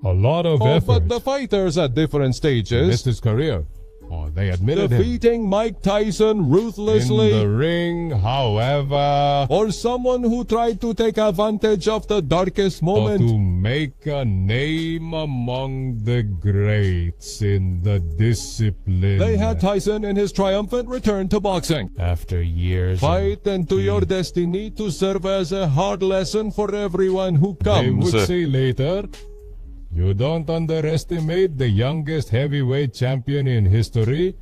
A lot of effort. But the fighters at different stages missed his career. They admitted defeating Mike Tyson ruthlessly in the ring, however, or someone who tried to take advantage of the darkest moment to make a name among the greats in the discipline. They had Tyson in his triumphant return to boxing. After years, fight into your destiny to serve as a hard lesson for everyone who comes. They would say later, you don't underestimate the youngest heavyweight champion in history,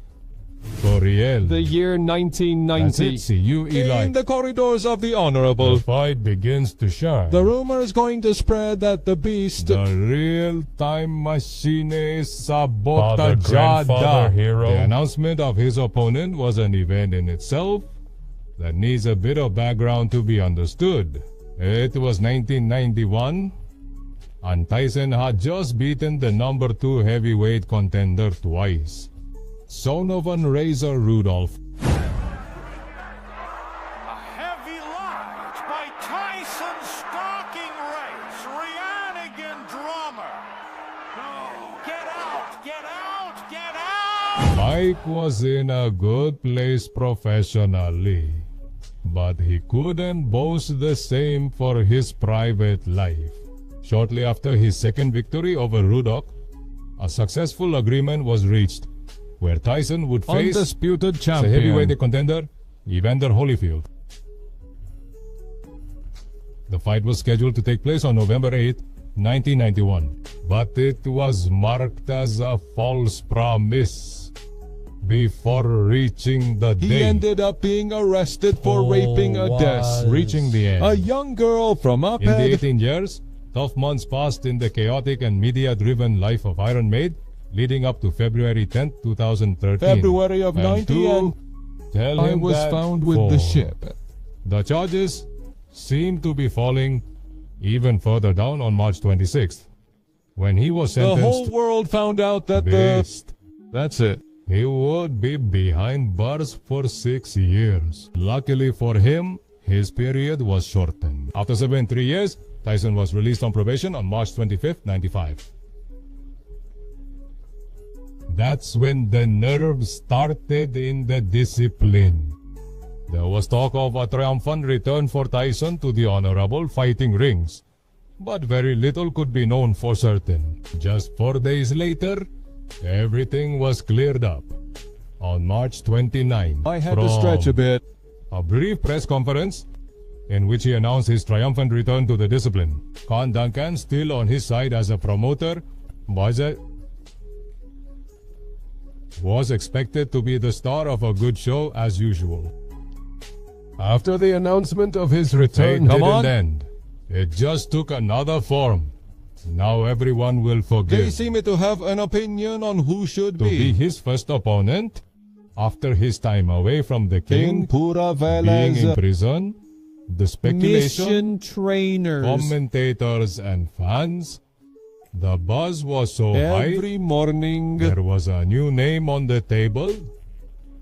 Coriel. The year 1990. That's it. See you, Eli. In the corridors of the honourable, the fight begins to shine. The rumor is going to spread that the beast, the real-time machine, Sabotajada, hero. The announcement of his opponent was an event in itself that needs a bit of background to be understood. It was 1991. And Tyson had just beaten the number 2 heavyweight contender twice, Sonovan Razor Rudolph. A heavy light by Tyson stalking race, Rianigan drummer. Oh, get out, get out, get out! Mike was in a good place professionally, but he couldn't boast the same for his private life. Shortly after his second victory over Rudolph, a successful agreement was reached where Tyson would face undisputed champion, the heavyweight contender Evander Holyfield. The fight was scheduled to take place on November 8, 1991, but it was marked as a false promise. Before reaching the he day, ended up being arrested for raping a desk. Reaching the end, A young girl from in Uphead. the 18 years, tough months passed in the chaotic and media-driven life of Iron Maid, leading up to February 10, 2013. February of 90, and tell I him was that found with the ship. The charges seemed to be falling even further down on March 26th, when he was sentenced. The whole world found out that that's it. He would be behind bars for 6 years. Luckily for him, his period was shortened. After 73 years, Tyson was released on probation on March 25, 95. That's when the nerves started in the discipline. There was talk of a triumphant return for Tyson to the honourable fighting rings, but very little could be known for certain. Just 4 days later, everything was cleared up. On March 29, I had to stretch a bit. A brief press conference in which he announced his triumphant return to the discipline. Con Duncan, still on his side as a promoter, was expected to be the star of a good show as usual. After the announcement of his return didn't end, it just took another form. Now everyone will forgive. They seem to have an opinion on who should be his first opponent after his time away from the king, being in prison. The speculation, mission trainers, commentators and fans, the buzz was so high. Every morning, there was a new name on the table,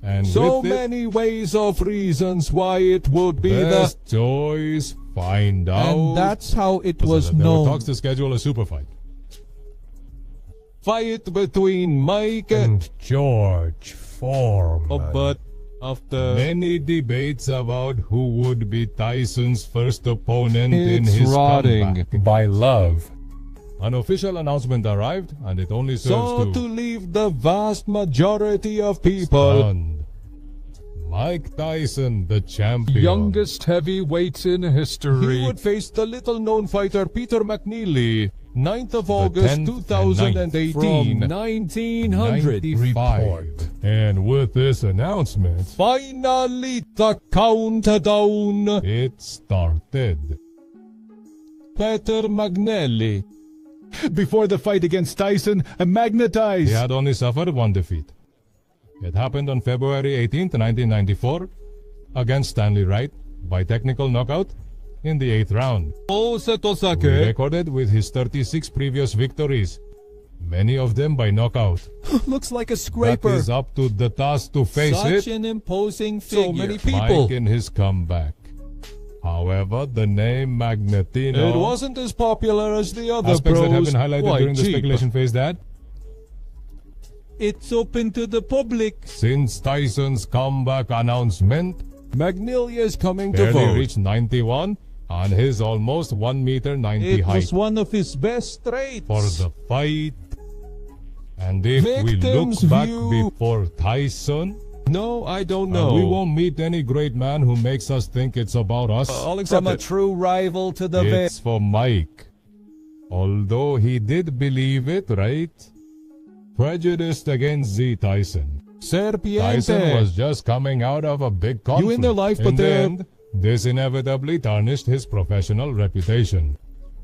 and so with many ways of reasons why it would be best choice. Find out, and that's how it was there known. were talks to schedule a super fight. Fight between Mike and George Foreman. But after many debates about who would be Tyson's first opponent in his comeback. By love. An official announcement arrived, and it only serves to leave the vast majority of people stunned. Mike Tyson, the champion, Youngest heavyweight in history. He would face the little-known fighter Peter McNeely, 9th of August 2018. From 1995. And with this announcement, finally the countdown. It started. Peter McNeely. Before the fight against Tyson, magnetized. He had only suffered one defeat. It happened on February 18, 1994, against Stanley Wright by technical knockout in the 8th round. He recorded with his 36 previous victories, many of them by knockout. Looks like a scraper. That is up to the task to face Such an imposing figure. So many people. Mike in his comeback. However, the name Magnetino... It wasn't as popular as the other aspects pros. that have been highlighted Quite during the cheap. speculation phase, Dad. It's open to the public. Since Tyson's comeback announcement, McNeeley is coming to barely vote. reached 91 on his almost 1 meter 90 It height was one of his best traits. for the fight. And if we Victims look back view- before Tyson, No, I don't know. we won't meet any great man who makes us think it's about us. I'll accept From a it. true rival to the It's for Mike. Although he did believe it, right? Prejudiced against Z Tyson. Serpiente. Tyson was just coming out of a big conflict. in their life, In but the they're- end, this inevitably tarnished his professional reputation.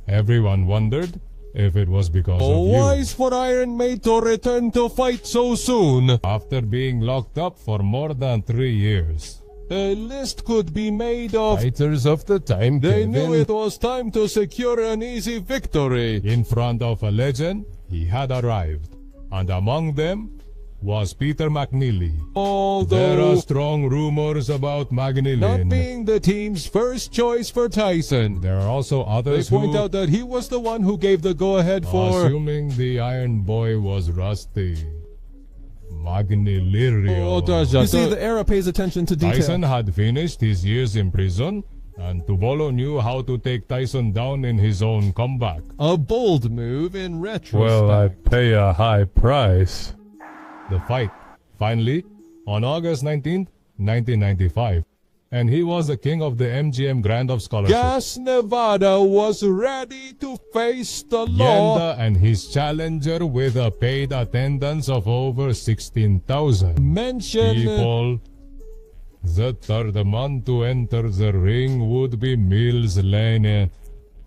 Everyone wondered if it was because of you. Wise for Iron Maid to return to fight so soon. After being locked up for more than 3 years. A list could be made of. Fighters of the time, They Kevin. knew it was time to secure an easy victory. In front of a legend, he had arrived. And among them was Peter McNeeley. There Although are strong rumors about McNeeley. not being the team's first choice for Tyson, There are also they others point who, out that he was the one who gave the go-ahead for. assuming the Iron Boy was rusty. McNeeley. Oh, does You see, the era pays attention to detail. Tyson had finished his years in prison, and Tuvolo knew how to take Tyson down in his own comeback. A bold move in retrospect. Well, I pay a high price. The fight, finally, on August 19th, 1995. And he was the king of the MGM Grand of Scholarship. Gas Nevada was ready to face the law. Yenda and his challenger with a paid attendance of over 16,000 Mention people. The third man to enter the ring would be Mills Lane,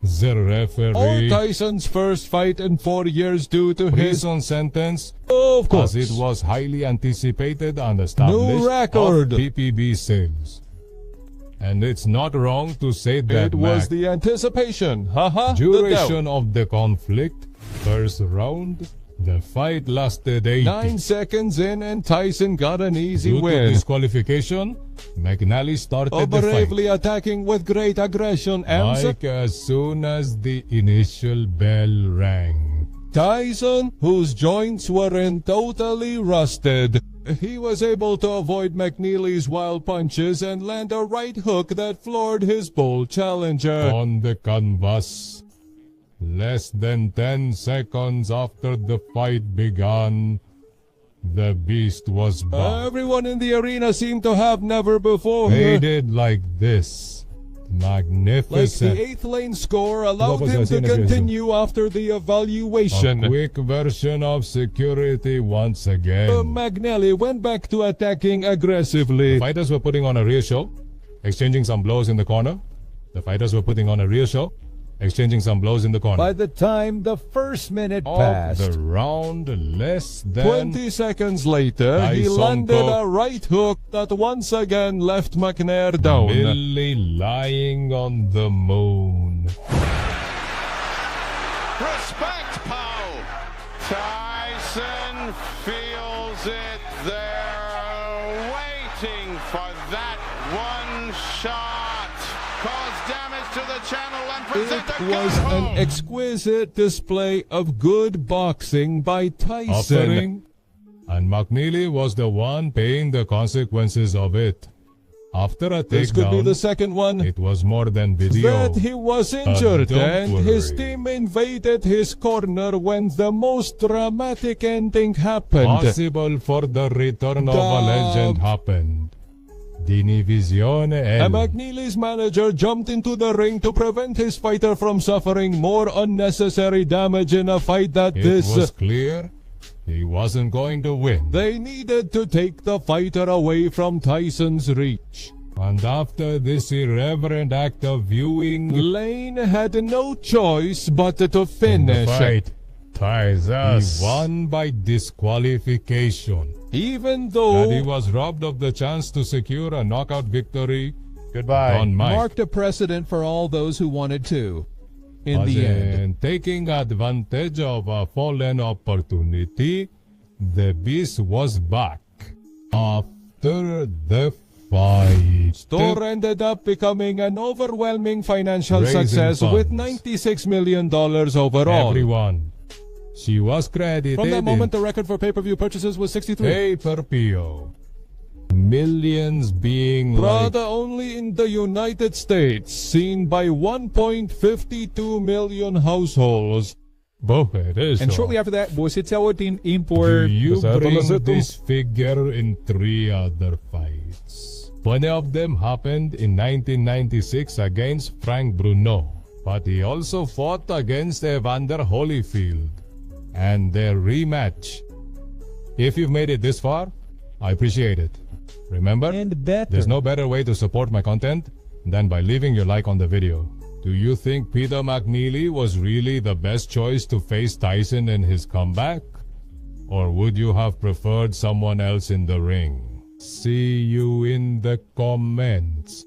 the referee. Tyson's first fight in 4 years due to his, Prison sentence, of course, as it was highly anticipated and established, New record. of PPB sales. And it's not wrong to say that It was Mac, the anticipation. Haha. duration of the conflict, first round, the fight lasted 80. 9 seconds in and Tyson got an easy Due to win. disqualification, McNeeley started the fight. Bravely attacking with great aggression and Like as soon as the initial bell rang. Tyson, whose joints weren't totally rusted, he was able to avoid McNeeley's wild punches and land a right hook that floored his bold challenger. On the canvas, less than 10 seconds after the fight began, the beast was back. Everyone in the arena seemed to have never before They did like this. Like Magnificent. the 8th lane score allowed Tapos him to natin nag-resume. continue after the A evaluation. quick version of security once again. McNeeley went back to attacking aggressively. Fighters were putting on a real show, exchanging some blows in the corner. The fighters were putting on a real show, exchanging some blows in the corner. By the time the first minute Of passed, the round, less than 20 seconds later, he Tyson landed Cook. a right hook that once again left McNair down. Millie lying on the moon. Respect, Paul. Tyson feels it there, waiting for that one shot. Cause damage to the channel and present It a was gun an home. exquisite display of good boxing by Tyson. Offering, and McNeeley was the one paying the consequences of it. After a This could be takedown, the second one. it was more than video. That he was injured don't and his worry. team invaded his corner when the most dramatic ending happened. Possible for the return of a legend happened. Dinivisione And L. McNeeley's manager jumped into the ring to prevent his fighter from suffering more unnecessary damage in a fight that It was clear he wasn't going to win. they needed to take the fighter away from Tyson's reach. And after this irreverent act of viewing, Lane had no choice but to the finish. fight Ties us. he won by disqualification. Even And he though was robbed of the chance to secure a knockout victory Goodbye. on Mike. marked a precedent for all those who wanted to. In As the end, in taking advantage of a fallen opportunity, the beast was back. After the fight. Store ended up becoming an overwhelming financial Raising success with funds. $96 million overall. Everyone. She was credited From that in moment, the record for pay-per-view purchases was 63. pay-per-view. Millions being Prada like... only in the United States, seen by 1.52 million households. And shortly after that, Bositsawa din Do import. you Sa bring pala sa to. this figure in 3 other fights? One of them happened in 1996 against Frank Bruno, but he also fought against Evander Holyfield. And their rematch. If you've made it this far, I appreciate it. Remember, And better. there's no better way to support my content than by leaving your like on the video. Do you think Peter McNeeley was really the best choice to face Tyson in his comeback? Or would you have preferred someone else in the ring? See you in the comments.